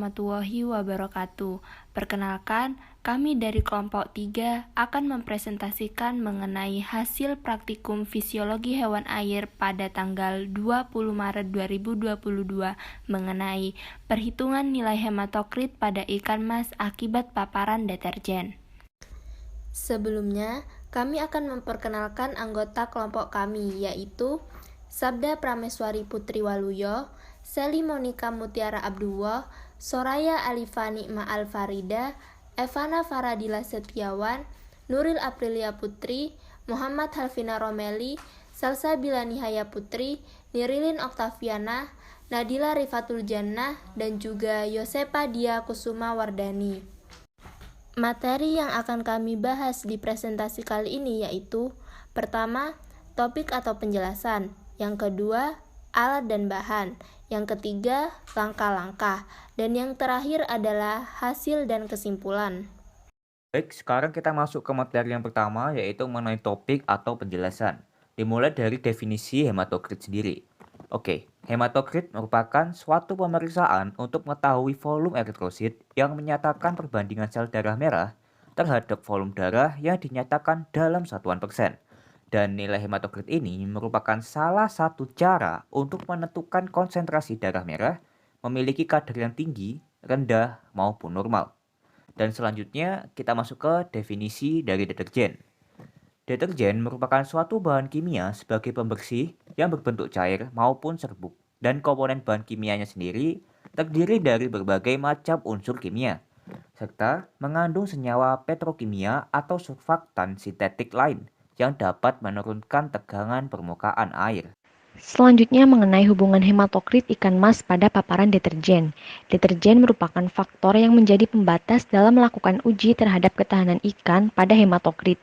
warahmatullahi wabarakatuh. Perkenalkan, kami dari kelompok 3 akan mempresentasikan mengenai hasil praktikum fisiologi hewan air pada tanggal 20 Maret 2022 mengenai perhitungan nilai hematokrit pada ikan mas akibat paparan deterjen. Sebelumnya, kami akan memperkenalkan anggota kelompok kami, yaitu Sabda Prameswari Putri Waluyo, Sally Monica Mutiara Abdullah, Soraya Alifa Nikma Alfarida, Evana Faradila Setiawan, Nuril Aprilia Putri, Muhammad Halvina Romeli, Salsabila Nihaya Putri, Nirilin Oktaviana, Nadila Rifatul Jannah, dan juga Yosepa Dia Kusuma Wardani. Materi yang akan kami bahas di presentasi kali ini yaitu: pertama, topik atau penjelasan; yang kedua, alat dan bahan; yang ketiga, langkah-langkah; dan yang terakhir adalah hasil dan kesimpulan. Baik, sekarang kita masuk ke materi yang pertama, yaitu mengenai topik atau penjelasan. Dimulai dari definisi hematokrit sendiri. Oke, hematokrit merupakan suatu pemeriksaan untuk mengetahui volume eritrosit yang menyatakan perbandingan sel darah merah terhadap volume darah yang dinyatakan dalam satuan persen. Dan nilai hematokrit ini merupakan salah satu cara untuk menentukan konsentrasi darah merah memiliki kadar yang tinggi, rendah, maupun normal. Dan selanjutnya kita masuk ke definisi dari deterjen. Deterjen merupakan suatu bahan kimia sebagai pembersih yang berbentuk cair maupun serbuk. Dan komponen bahan kimianya sendiri terdiri dari berbagai macam unsur kimia, serta mengandung senyawa petrokimia atau surfaktan sintetik lain yang dapat menurunkan tegangan permukaan air. Selanjutnya mengenai hubungan hematokrit ikan mas pada paparan deterjen. Deterjen merupakan faktor yang menjadi pembatas dalam melakukan uji terhadap ketahanan ikan pada hematokrit.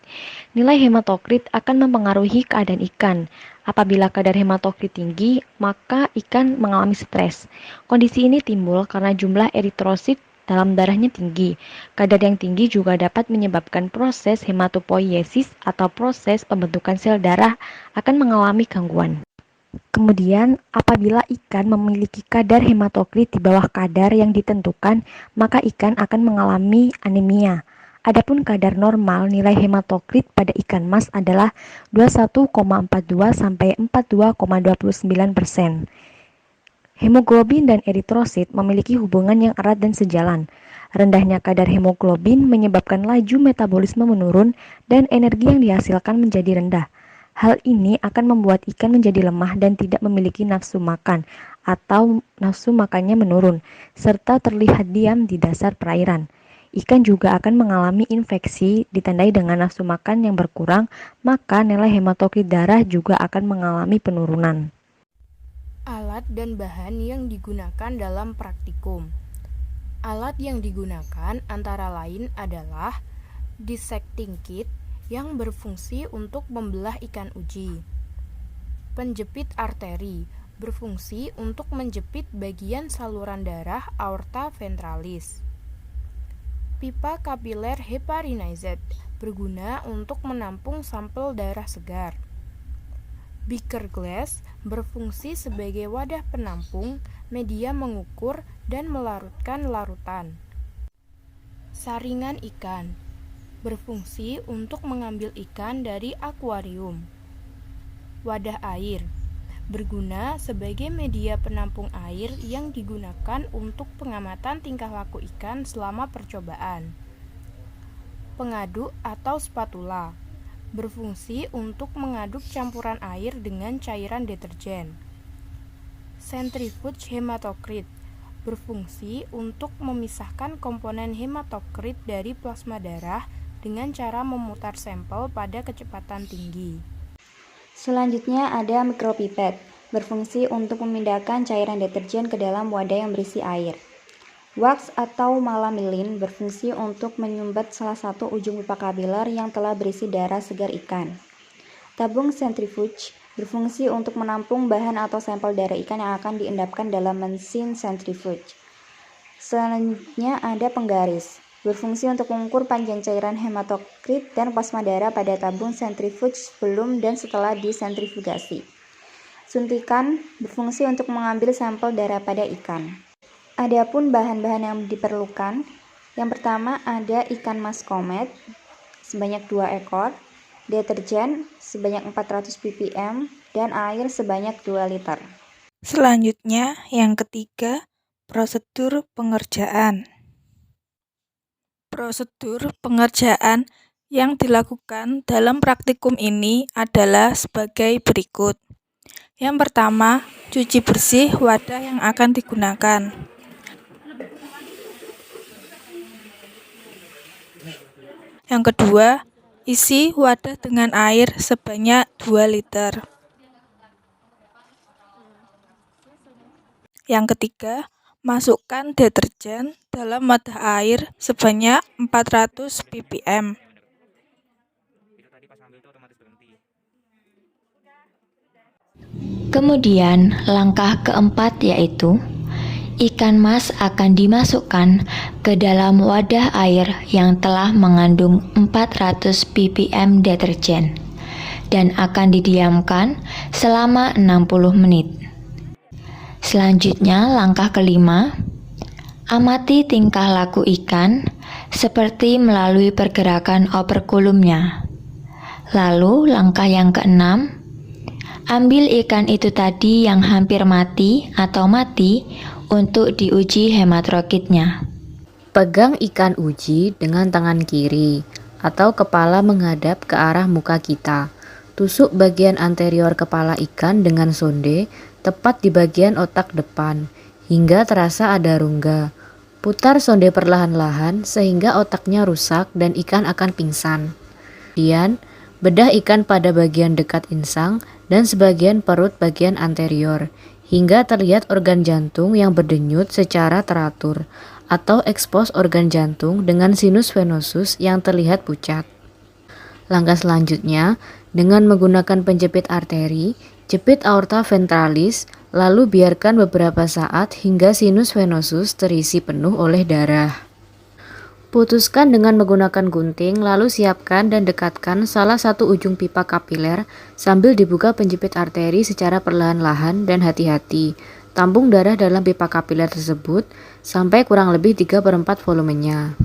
Nilai hematokrit akan mempengaruhi keadaan ikan. Apabila kadar hematokrit tinggi, maka ikan mengalami stres. Kondisi ini timbul karena jumlah eritrosit dalam darahnya tinggi. Kadar yang tinggi juga dapat menyebabkan proses hematopoiesis atau proses pembentukan sel darah akan mengalami gangguan. Kemudian, apabila ikan memiliki kadar hematokrit di bawah kadar yang ditentukan, maka ikan akan mengalami anemia. Adapun kadar normal nilai hematokrit pada ikan mas adalah 21,42 sampai 42,29%. Hemoglobin dan eritrosit memiliki hubungan yang erat dan sejalan. Rendahnya kadar hemoglobin menyebabkan laju metabolisme menurun dan energi yang dihasilkan menjadi rendah. Hal ini akan membuat ikan menjadi lemah dan tidak memiliki nafsu makan atau nafsu makannya menurun, serta terlihat diam di dasar perairan. Ikan juga akan mengalami infeksi ditandai dengan nafsu makan yang berkurang, maka nilai hematokrit darah juga akan mengalami penurunan. Alat dan bahan yang digunakan dalam praktikum. Alat yang digunakan antara lain adalah dissecting kit yang berfungsi untuk membelah ikan uji, penjepit arteri berfungsi untuk menjepit bagian saluran darah aorta ventralis, pipa kapiler heparinized berguna untuk menampung sampel darah segar, beaker glass berfungsi sebagai wadah penampung media mengukur dan melarutkan larutan, saringan ikan berfungsi untuk mengambil ikan dari akuarium, wadah air berguna sebagai media penampung air yang digunakan untuk pengamatan tingkah laku ikan selama percobaan, pengaduk atau spatula berfungsi untuk mengaduk campuran air dengan cairan deterjen, centrifuge hematokrit berfungsi untuk memisahkan komponen hematokrit dari plasma darah dengan cara memutar sampel pada kecepatan tinggi. Selanjutnya ada mikropipet, berfungsi untuk memindahkan cairan deterjen ke dalam wadah yang berisi air. Wax atau malamilin berfungsi untuk menyumbat salah satu ujung pipa kapiler yang telah berisi darah segar ikan. Tabung centrifuge berfungsi untuk menampung bahan atau sampel darah ikan yang akan diendapkan dalam mesin centrifuge. Selanjutnya ada penggaris, berfungsi untuk mengukur panjang cairan hematokrit dan plasma darah pada tabung sentrifuge sebelum dan setelah disentrifugasi. Suntikan berfungsi untuk mengambil sampel darah pada ikan. Adapun bahan-bahan yang diperlukan, yang pertama ada ikan mas komet sebanyak 2 ekor, deterjen sebanyak 400 ppm, dan air sebanyak 2 liter. Selanjutnya, yang ketiga, prosedur pengerjaan. Prosedur pengerjaan yang dilakukan dalam praktikum ini adalah sebagai berikut. Yang pertama, cuci bersih wadah yang akan digunakan. Yang kedua, isi wadah dengan air sebanyak 2 liter. Yang ketiga, masukkan deterjen dalam wadah air sebanyak 400 ppm. Kemudian, langkah keempat yaitu ikan mas akan dimasukkan ke dalam wadah air yang telah mengandung 400 ppm deterjen dan akan didiamkan selama 60 menit. Selanjutnya, langkah kelima, amati tingkah laku ikan seperti melalui pergerakan operkulumnya. Lalu, langkah yang keenam, ambil ikan itu tadi yang hampir mati atau mati untuk diuji hematrokitnya. Pegang ikan uji dengan tangan kiri atau kepala menghadap ke arah muka kita. Tusuk bagian anterior kepala ikan dengan sonde tepat di bagian otak depan hingga terasa ada rongga. Putar sonde perlahan-lahan sehingga otaknya rusak dan ikan akan pingsan. Kemudian, bedah ikan pada bagian dekat insang dan sebagian perut bagian anterior, hingga terlihat organ jantung yang berdenyut secara teratur, atau ekspos organ jantung dengan sinus venosus yang terlihat pucat. Langkah selanjutnya, dengan menggunakan penjepit arteri, jepit aorta ventralis, lalu biarkan beberapa saat hingga sinus venosus terisi penuh oleh darah. Putuskan dengan menggunakan gunting, lalu siapkan dan dekatkan salah satu ujung pipa kapiler sambil dibuka penjepit arteri secara perlahan-lahan dan hati-hati. Tampung darah dalam pipa kapiler tersebut sampai kurang lebih 3/4 volumenya.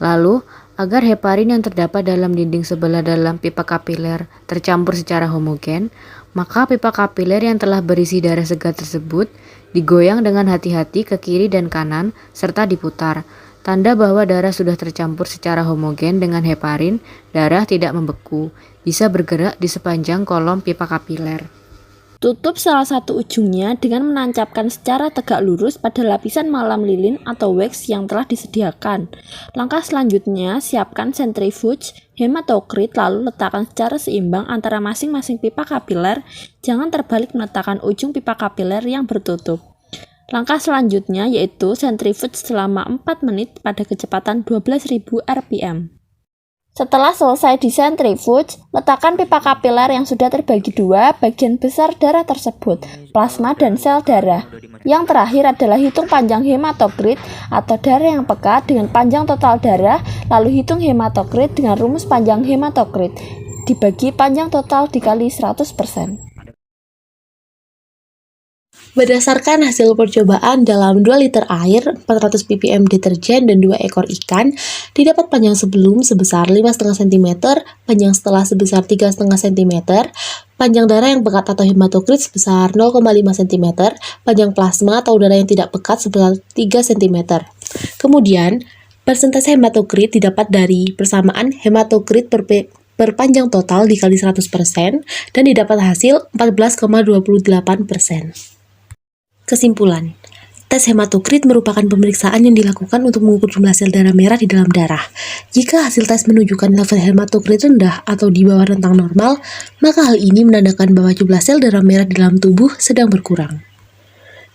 Lalu, agar heparin yang terdapat dalam dinding sebelah dalam pipa kapiler tercampur secara homogen, maka pipa kapiler yang telah berisi darah segar tersebut digoyang dengan hati-hati ke kiri dan kanan serta diputar. Tanda bahwa darah sudah tercampur secara homogen dengan heparin, darah tidak membeku, bisa bergerak di sepanjang kolom pipa kapiler. Tutup salah satu ujungnya dengan menancapkan secara tegak lurus pada lapisan malam lilin atau wax yang telah disediakan. Langkah selanjutnya, siapkan centrifuge, hematokrit, lalu letakkan secara seimbang antara masing-masing pipa kapiler. Jangan terbalik meletakkan ujung pipa kapiler yang bertutup. Langkah selanjutnya yaitu centrifuge selama 4 menit pada kecepatan 12.000 rpm. Setelah selesai di centrifuge, letakkan pipa kapiler yang sudah terbagi dua bagian besar darah tersebut, plasma dan sel darah. Yang terakhir adalah hitung panjang hematokrit atau darah yang pekat dengan panjang total darah, lalu hitung hematokrit dengan rumus panjang hematokrit dibagi panjang total dikali 100%. Berdasarkan hasil percobaan dalam 2 liter air, 400 ppm deterjen, dan 2 ekor ikan, didapat panjang sebelum sebesar 5,5 cm, panjang setelah sebesar 3,5 cm, panjang darah yang pekat atau hematokrit sebesar 0,5 cm, panjang plasma atau darah yang tidak pekat sebesar 3 cm. Kemudian, persentase hematokrit didapat dari persamaan hematokrit per panjang total dikali 100% dan didapat hasil 14,28%. Kesimpulan, tes hematokrit merupakan pemeriksaan yang dilakukan untuk mengukur jumlah sel darah merah di dalam darah. Jika hasil tes menunjukkan level hematokrit rendah atau di bawah rentang normal, maka hal ini menandakan bahwa jumlah sel darah merah di dalam tubuh sedang berkurang.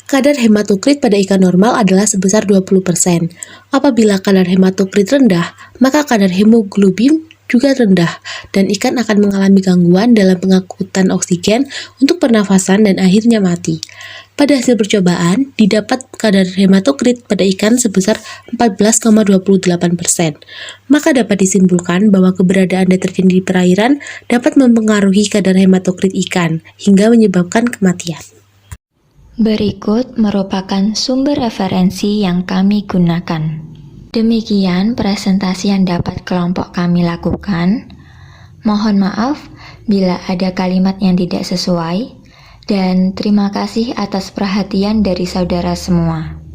Kadar hematokrit pada ikan normal adalah sebesar 20%. Apabila kadar hematokrit rendah, maka kadar hemoglobin juga rendah, dan ikan akan mengalami gangguan dalam pengangkutan oksigen untuk pernafasan dan akhirnya mati. Pada hasil percobaan, didapat kadar hematokrit pada ikan sebesar 14,28%. Maka dapat disimpulkan bahwa keberadaan deterjen di perairan dapat mempengaruhi kadar hematokrit ikan, hingga menyebabkan kematian. Berikut merupakan sumber referensi yang kami gunakan. Demikian presentasi yang dapat kelompok kami lakukan. Mohon maaf bila ada kalimat yang tidak sesuai, dan terima kasih atas perhatian dari saudara semua.